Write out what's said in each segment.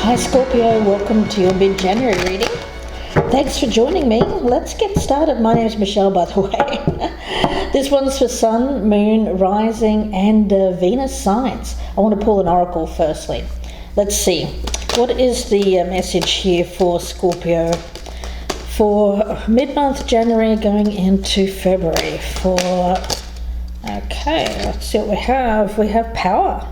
Hi Scorpio, welcome to your mid-January reading. Thanks for joining me. Let's get started. My name is Michelle, by the way. This one's for Sun, Moon, Rising and Venus signs. I want to pull an oracle firstly. Let's see. What is the message here for Scorpio for mid-month January going into February? Okay, let's see what we have. We have power.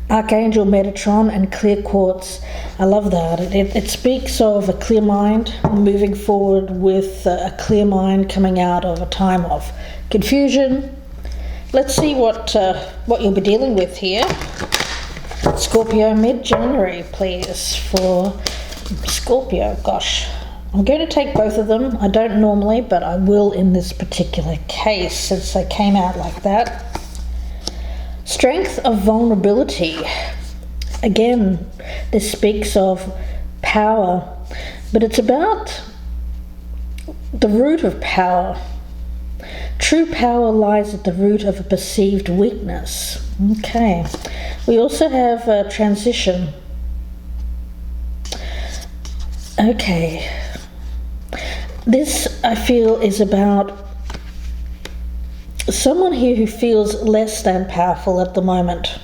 Archangel Metatron and clear quartz. I love that. It speaks of a clear mind, moving forward with a clear mind coming out of a time of confusion. Let's see what you'll be dealing with here. Scorpio, mid-January, please, for Scorpio. Gosh, I'm going to take both of them. I don't normally, but I will in this particular case since they came out like that. Strength of vulnerability. Again, this speaks of power, but it's about the root of power. True power lies at the root of a perceived weakness. Okay. We also have transition. Okay. This, I feel, is about someone here who feels less than powerful at the moment.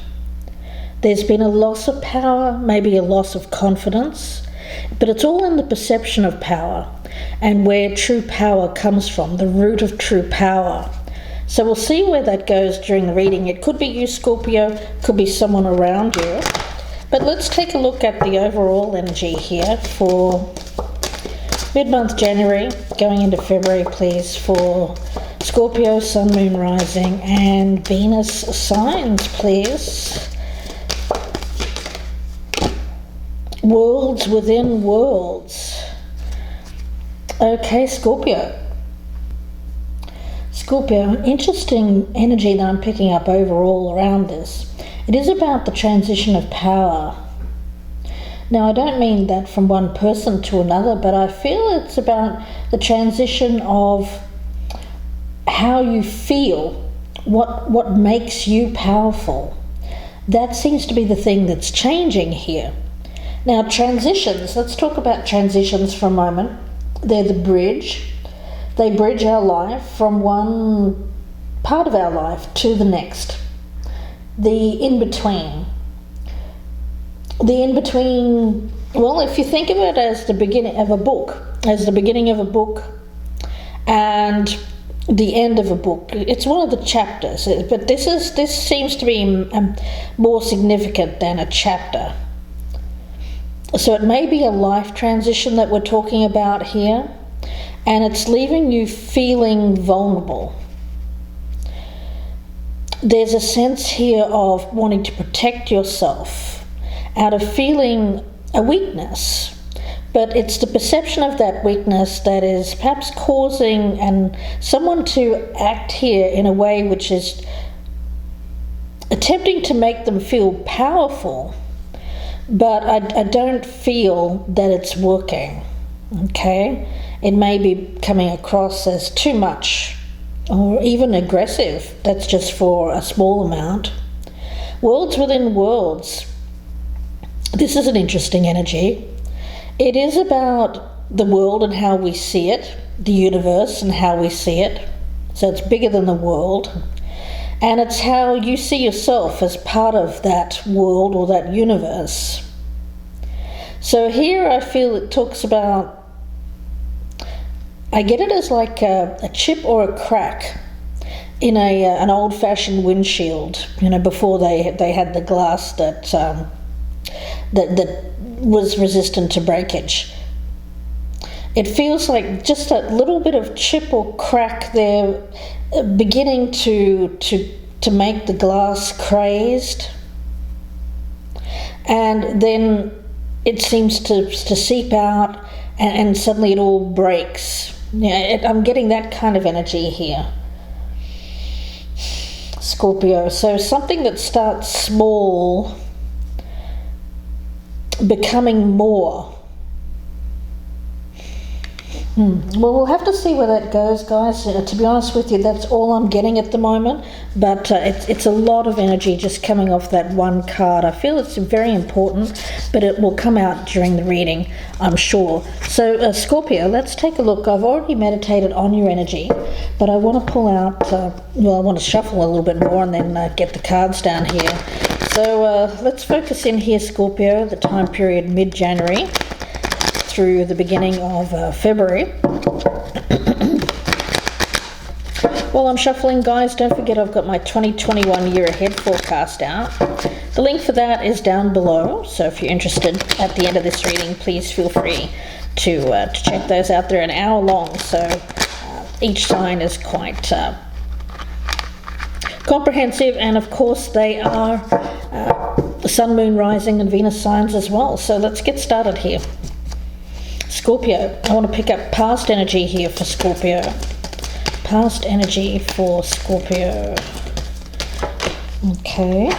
There's been a loss of power, maybe a loss of confidence, but it's all in the perception of power and where true power comes from, the root of true power. So we'll see where that goes during the reading. It could be you, Scorpio, could be someone around you. But let's take a look at the overall energy here for mid-month January going into February, please, for Scorpio, Sun, Moon, Rising and Venus signs, please. Worlds within worlds. Okay, Scorpio. Scorpio, interesting energy that I'm picking up overall around this. It is about the transition of power. Now, I don't mean that from one person to another, but I feel it's about the transition of how you feel, what makes you powerful. That seems to be the thing that's changing here. Now, transitions, let's talk about transitions for a moment. They're the bridge. They bridge our life from one part of our life to the next. The in-between. The in-between, well, if you think of it as the beginning of a book, and the end of a book, it's one of the chapters, but this seems to be more significant than a chapter. So it may be a life transition that we're talking about here, and it's leaving you feeling vulnerable. There's a sense here of wanting to protect yourself out of feeling a weakness, but it's the perception of that weakness that is perhaps causing someone to act here in a way which is attempting to make them feel powerful, but I don't feel that it's working, okay? It may be coming across as too much or even aggressive. That's just for a small amount. Worlds within worlds. This is an interesting energy. It is about the world and how we see it, the universe and how we see it. So it's bigger than the world. And it's how you see yourself as part of that world or that universe. So here I feel it talks about, I get it as like a chip or a crack in an old-fashioned windshield, before they had the glass that was resistant to breakage. It feels like just a little bit of chip or crack there, beginning to make the glass crazed, and then it seems to seep out, and suddenly it all breaks. I'm getting that kind of energy here, Scorpio. So something that starts small, becoming more. Well, we'll have to see where that goes, guys. To be honest with you, that's all I'm getting at the moment. But it's a lot of energy just coming off that one card. I feel it's very important, but it will come out during the reading, I'm sure. So, Scorpio, let's take a look. I've already meditated on your energy, but I want to pull out, I want to shuffle a little bit more and then get the cards down here. So, let's focus in here, Scorpio, the time period mid-January through the beginning of February. While I'm shuffling, guys, don't forget I've got my 2021 year ahead forecast out. The link for that is down below, so if you're interested at the end of this reading, please feel free to check those out. They're an hour long, so each sign is quite comprehensive, and of course they are the Sun, Moon, Rising and Venus signs as well. So let's get started here. Scorpio, I want to pick up past energy here for Scorpio. Past energy for Scorpio. Okay.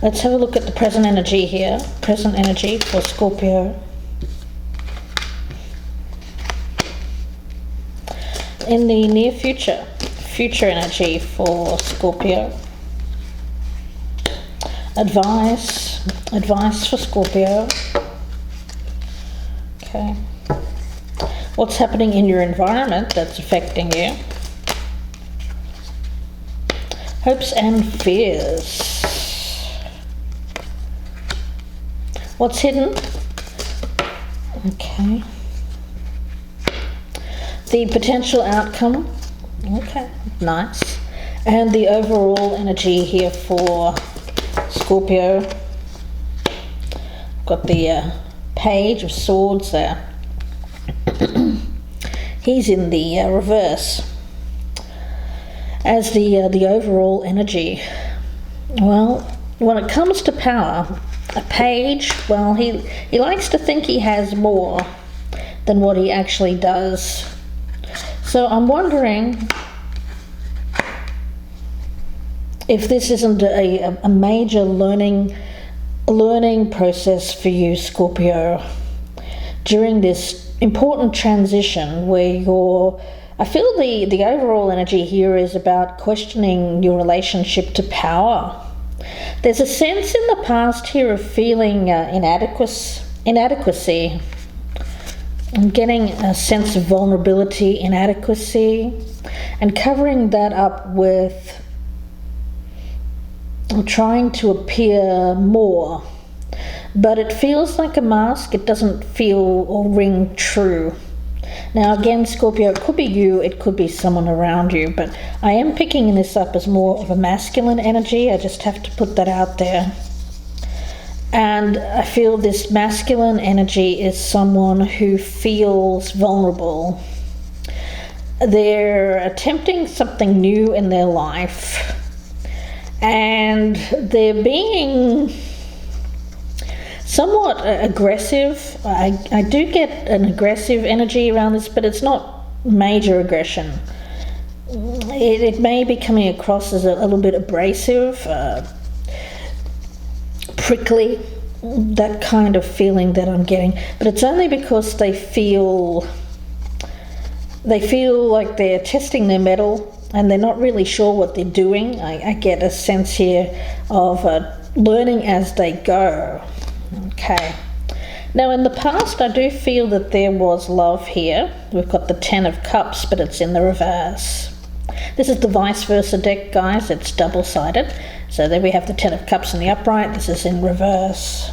Let's have a look at the present energy here. Present energy for Scorpio. In the near future. Future energy for Scorpio. Advice for Scorpio. Okay. What's happening in your environment that's affecting you? Hopes and fears. What's hidden? Okay. The potential outcome. Okay, nice. And the overall energy here for Scorpio. Got the Page of Swords there. He's in the reverse. As the overall energy, well, when it comes to power, a Page, well, he likes to think he has more than what he actually does. So I'm wondering if this isn't a major learning process for you, Scorpio, during this important transition where I feel the overall energy here is about questioning your relationship to power. There's a sense in the past here of feeling inadequacy. I'm getting a sense of vulnerability, inadequacy, and covering that up with trying to appear more. But it feels like a mask. It doesn't feel or ring true. Now again, Scorpio, it could be you, it could be someone around you, but I am picking this up as more of a masculine energy. I just have to put that out there. And I feel this masculine energy is someone who feels vulnerable. They're attempting something new in their life, and they're being somewhat aggressive. I do get an aggressive energy around this, but it's not major aggression. It may be coming across as a little bit abrasive, prickly, that kind of feeling that I'm getting. But it's only because they feel like they're testing their mettle and they're not really sure what they're doing. I get a sense here of learning as they go. Okay. Now in the past, I do feel that there was love here. We've got the 10 of Cups, but it's in the reverse. This is the vice versa deck, guys. It's double-sided. So there we have the 10 of Cups in the upright. This is in reverse.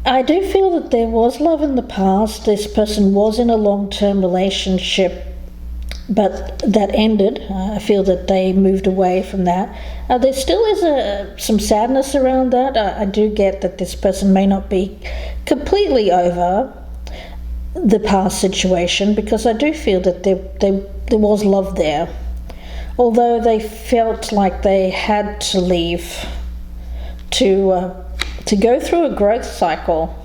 I do feel that there was love in the past. This person was in a long-term relationship, but that ended. I feel that they moved away from that. There still is some sadness around that. I do get that this person may not be completely over the past situation, because I do feel that there was love there. Although they felt like they had to leave to go through a growth cycle,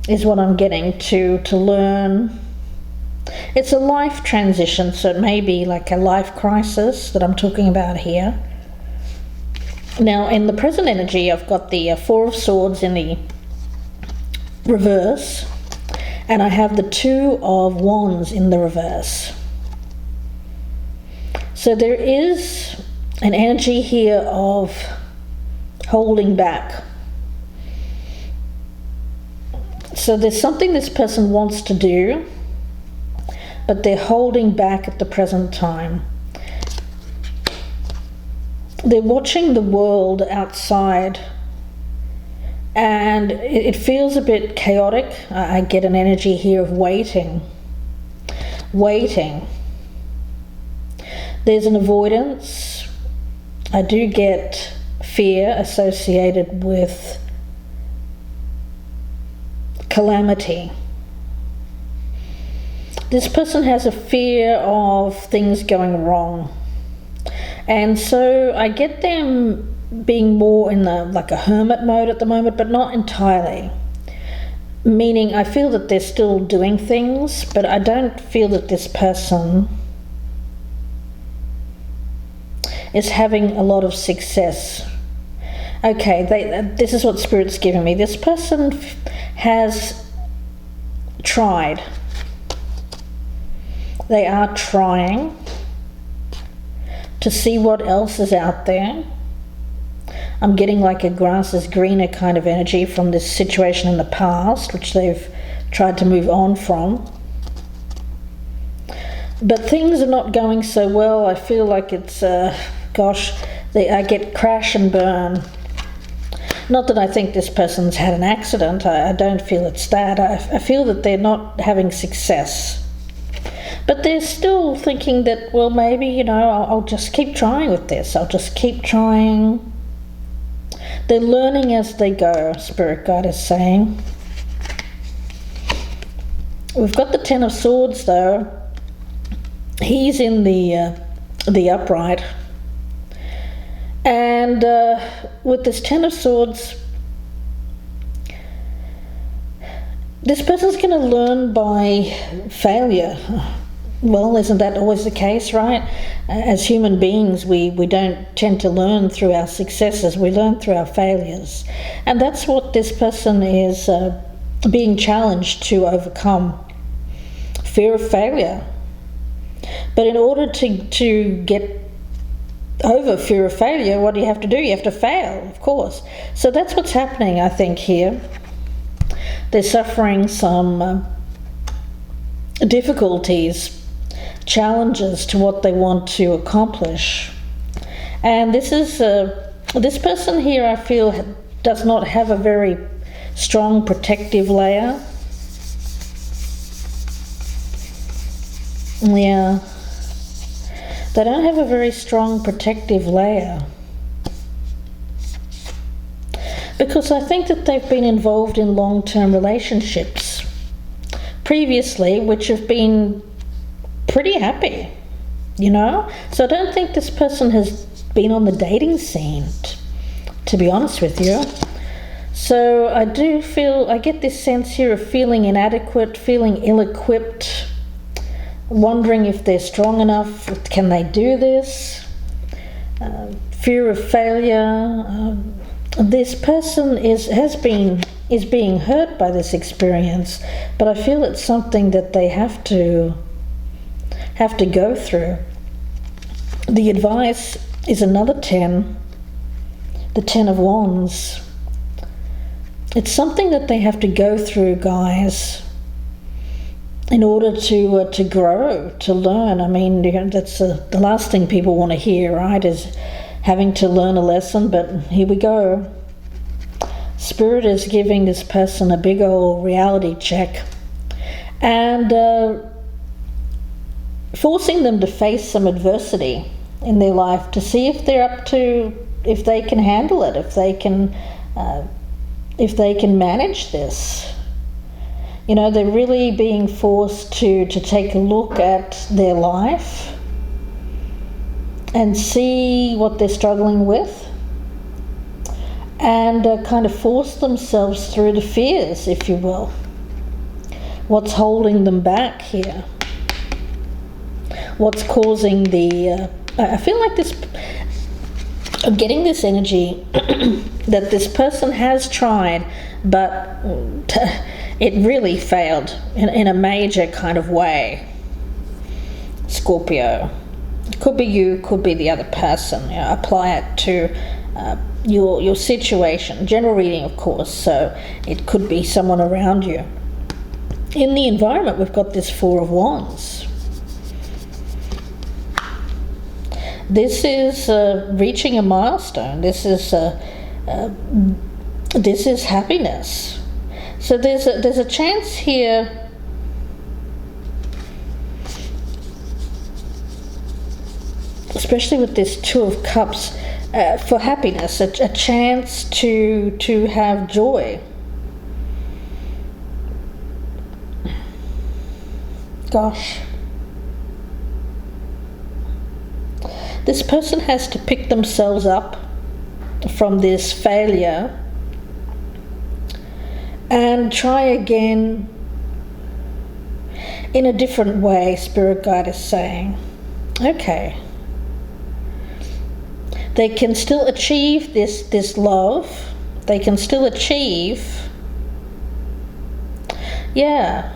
is what I'm getting, to learn. It's a life transition, so it may be like a life crisis that I'm talking about here. Now, in the present energy, I've got the Four of Swords in the reverse, and I have the Two of Wands in the reverse. So there is an energy here of holding back. So there's something this person wants to do, but they're holding back at the present time. They're watching the world outside, and it feels a bit chaotic. I get an energy here of waiting. There's an avoidance. I do get fear associated with calamity. This person has a fear of things going wrong. And so I get them being more in like a hermit mode at the moment, but not entirely. Meaning I feel that they're still doing things, but I don't feel that this person is having a lot of success. Okay, this is what Spirit's giving me. This person has tried. They are trying to see what else is out there. I'm getting like a grass is greener kind of energy from this situation in the past, which they've tried to move on from. But things are not going so well. I feel like it's, I get crash and burn. Not that I think this person's had an accident. I don't feel it's that. I feel that they're not having success. But they're still thinking that, well, maybe, I'll just keep trying with this. I'll just keep trying. They're learning as they go, Spirit Guide is saying. We've got the Ten of Swords, though. He's in the upright. And with this Ten of Swords, this person's going to learn by failure. Well, isn't that always the case, right? As human beings, we don't tend to learn through our successes. We learn through our failures. And that's what this person is being challenged to overcome. Fear of failure. But in order to get over fear of failure, what do you have to do? You have to fail, of course. So that's what's happening, I think, here. They're suffering some difficulties, challenges to what they want to accomplish. And this person here, I feel, does not have a very strong protective layer. Yeah. They don't have a very strong protective layer. Because I think that they've been involved in long-term relationships previously, which have been pretty happy, So I don't think this person has been on the dating scene, to be honest with you. So I get this sense here of feeling inadequate, feeling ill-equipped, wondering if they're strong enough, can they do this? Fear of failure. This person is being hurt by this experience, but I feel it's something that they have to go through. The advice is another 10, the 10 of Wands. It's something that they have to go through, guys, in order to grow, to learn. I mean, that's the last thing people want to hear, right, is having to learn a lesson, but here we go. Spirit is giving this person a big old reality check and forcing them to face some adversity in their life to see if they're if they can handle it, if they can manage this. They're really being forced to take a look at their life and see what they're struggling with and kind of force themselves through the fears, if you will. What's holding them back here? What's causing I feel like I'm getting this energy that this person has tried, but it really failed in a major kind of way. Scorpio. It could be you, could be the other person. You know, apply it to your situation. General reading, of course, so it could be someone around you. In the environment, we've got this Four of Wands. This is reaching a milestone. This is happiness. So there's a chance here especially with this Two of Cups, for happiness, a chance to have joy. Gosh. This person has to pick themselves up from this failure and try again in a different way. Spirit guide is saying, okay, they can still achieve this love. They can still achieve, yeah,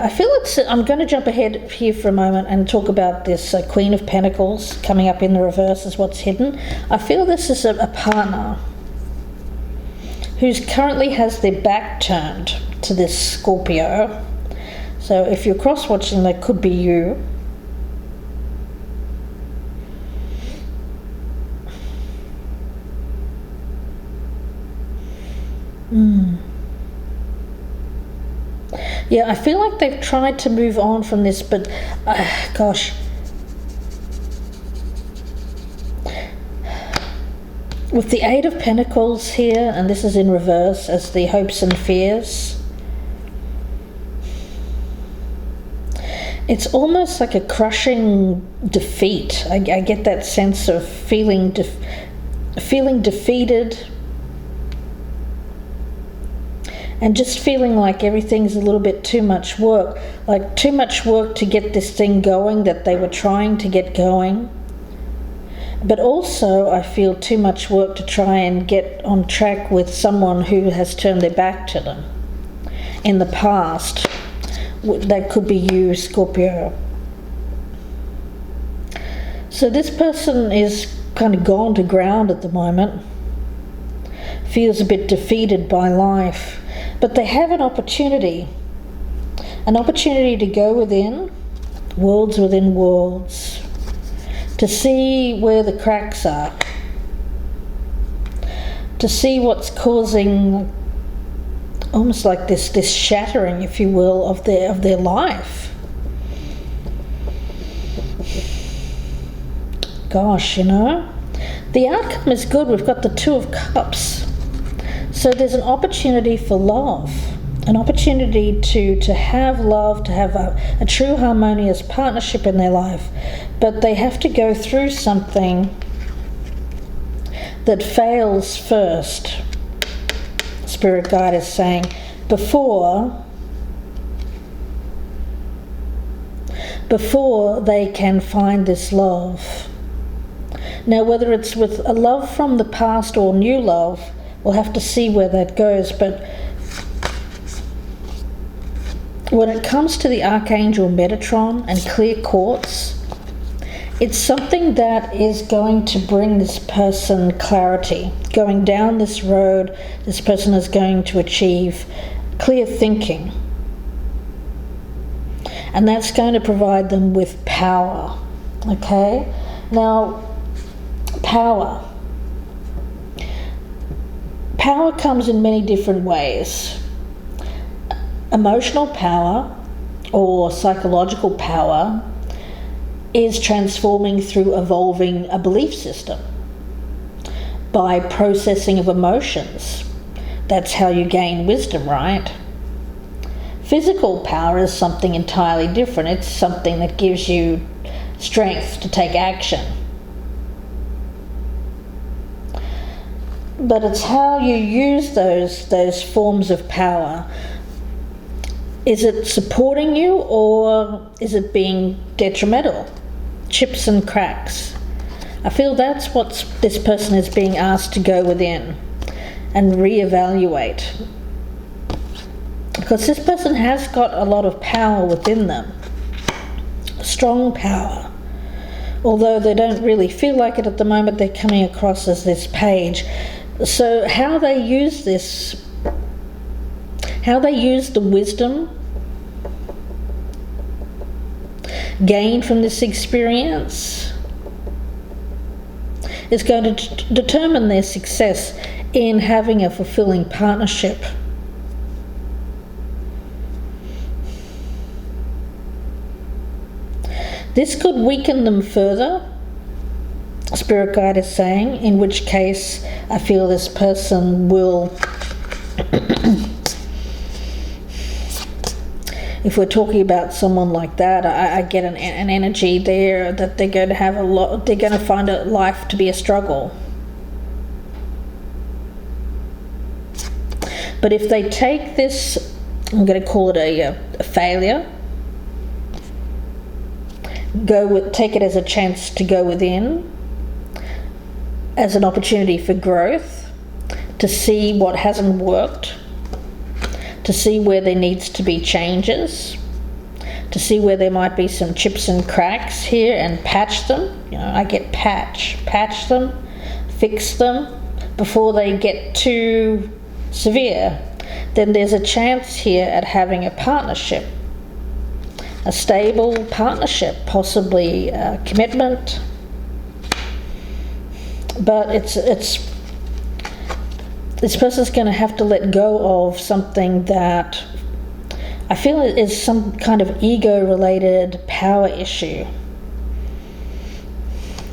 I feel I'm going to jump ahead here for a moment and talk about this Queen of Pentacles coming up in the reverse is what's hidden. I feel this is a partner who's currently has their back turned to this Scorpio. So if you're cross-watching, that could be you. Yeah, I feel like they've tried to move on from this, but gosh. With the Eight of Pentacles here, and this is in reverse as the hopes and fears, it's almost like a crushing defeat. I get that sense of feeling defeated, and just feeling like everything's a little bit too much work, like too much work to get this thing going that they were trying to get going. But also I feel too much work to try and get on track with someone who has turned their back to them in the past. That could be you, Scorpio. So this person is kind of gone to ground at the moment, feels a bit defeated by life. But they have an opportunity to go within worlds, to see where the cracks are, to see what's causing almost like this shattering, if you will, of their life. Gosh, you know, the outcome is good. We've got the Two of Cups. So there's an opportunity for love, an opportunity to have love, to have a true harmonious partnership in their life. But they have to go through something that fails first, Spirit Guide is saying, before they can find this love. Now, whether it's with a love from the past or new love, we'll have to see where that goes. But when it comes to the Archangel Metatron and clear quartz, it's something that is going to bring this person clarity. Going down this road, this person is going to achieve clear thinking. And that's going to provide them with power. Okay? Now, power. Power comes in many different ways. Emotional power or psychological power is transforming through evolving a belief system by processing of emotions. That's how you gain wisdom, right? Physical power is something entirely different. It's something that gives you strength to take action. But it's how you use those forms of power. Is it supporting you or is it being detrimental? chips and cracks. I feel that's what this person is being asked to go within and reevaluate. Because this person has got a lot of power within them. Strong power. Although they don't really feel like it at the moment, they're coming across as this page. So how they use this, how they use the wisdom gained from this experience is going to determine their success in having a fulfilling partnership. This could weaken them further, Spirit Guide is saying, in which case I feel this person will, if we're talking about someone like that, I get an energy there that they're going to have they're going to find life to be a struggle. But if they take this, I'm going to call it a failure, take it as a chance to go within, as an opportunity for growth, to see what hasn't worked, to see where there needs to be changes, to see where there might be some chips and cracks here and patch them. You know, I get patch them, fix them before they get too severe. Then there's a chance here at having a partnership. A stable partnership, possibly a commitment, but this person's going to have to let go of something that I feel is some kind of ego-related power issue.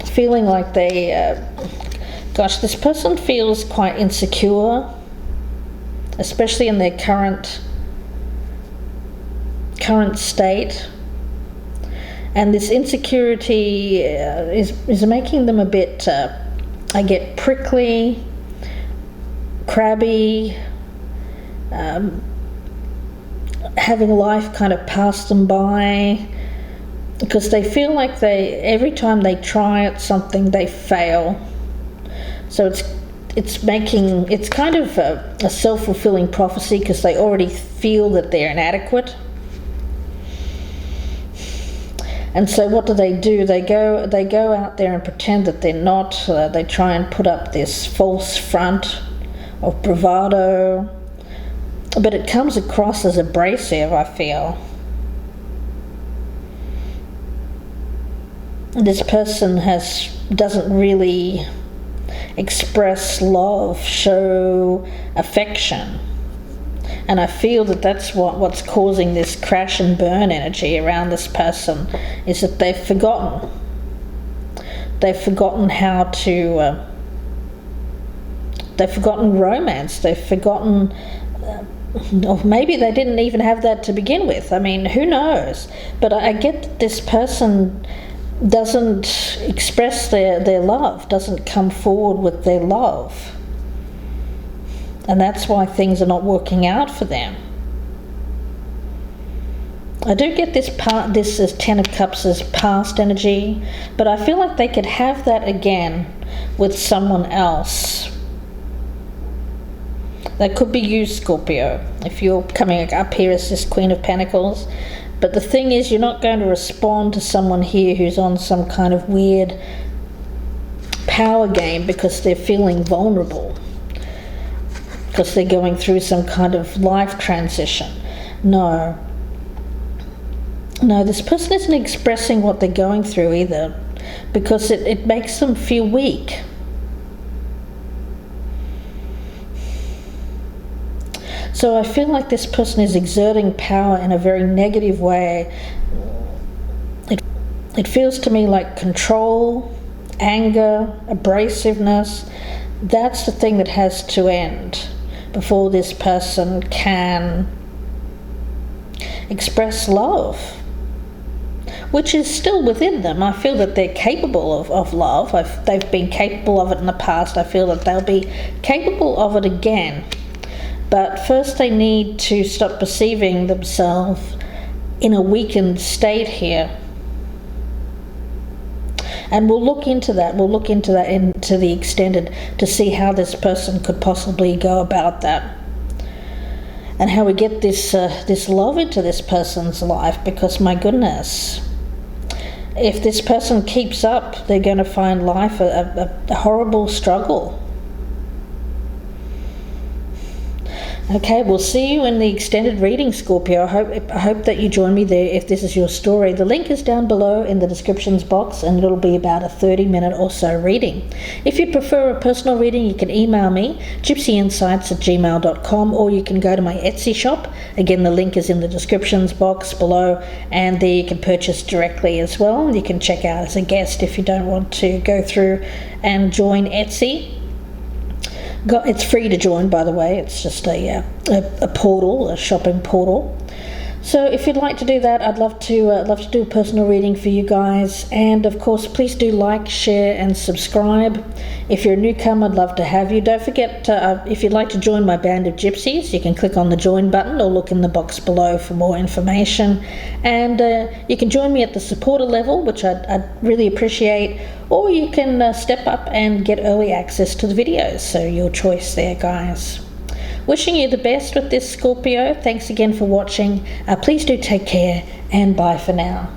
Feeling like this person feels quite insecure, especially in their current state, and this insecurity is making them a bit I get prickly, crabby, having life kind of pass them by, because they feel like every time they try at something they fail. So it's kind of a self-fulfilling prophecy, because they already feel that they're inadequate. And so what do? They go out there and pretend that they're not. They try and put up this false front of bravado, but it comes across as abrasive, I feel. This person doesn't really express love, show affection. And I feel that that's what's causing this crash and burn energy around this person, is that they've forgotten. They've forgotten how to, they've forgotten romance. They've forgotten, or maybe they didn't even have that to begin with. I mean, who knows? But I get that this person doesn't express their love, doesn't come forward with their love. And that's why things are not working out for them. I do get this as Ten of Cups as past energy, but I feel like they could have that again with someone else. That could be you, Scorpio, if you're coming up here as this Queen of Pentacles. But the thing is, you're not going to respond to someone here who's on some kind of weird power game because they're feeling vulnerable, because they're going through some kind of life transition. No, this person isn't expressing what they're going through either, because it makes them feel weak. So I feel like this person is exerting power in a very negative way. It feels to me like control, anger, abrasiveness. That's the thing that has to end before this person can express love, which is still within them. I feel that they're capable of love. They've been capable of it in the past. I feel that they'll be capable of it again. But first they need to stop perceiving themselves in a weakened state here. And we'll look into that. We'll look into that into the extended to see how this person could possibly go about that. And how we get this love into this person's life, because my goodness, if this person keeps up, they're going to find life a horrible struggle. Okay, we'll see you in the extended reading, Scorpio. I hope that you join me there if this is your story. The link is down below in the descriptions box, and it'll be about a 30-minute or so reading. If you prefer a personal reading, you can email me, gypsyinsights@gmail.com, or you can go to my Etsy shop. Again, the link is in the descriptions box below, and there you can purchase directly as well. You can check out as a guest if you don't want to go through and join Etsy. It's free to join, by the way. It's just a portal, a shopping portal. So if you'd like to do that, I'd love to do a personal reading for you guys. And of course, please do like, share, and subscribe. If you're a newcomer, I'd love to have you. Don't forget, if you'd like to join my band of gypsies, you can click on the join button or look in the box below for more information. And you can join me at the supporter level, which I'd really appreciate. Or you can step up and get early access to the videos. So your choice there, guys. Wishing you the best with this, Scorpio. Thanks again for watching. Please do take care, and bye for now.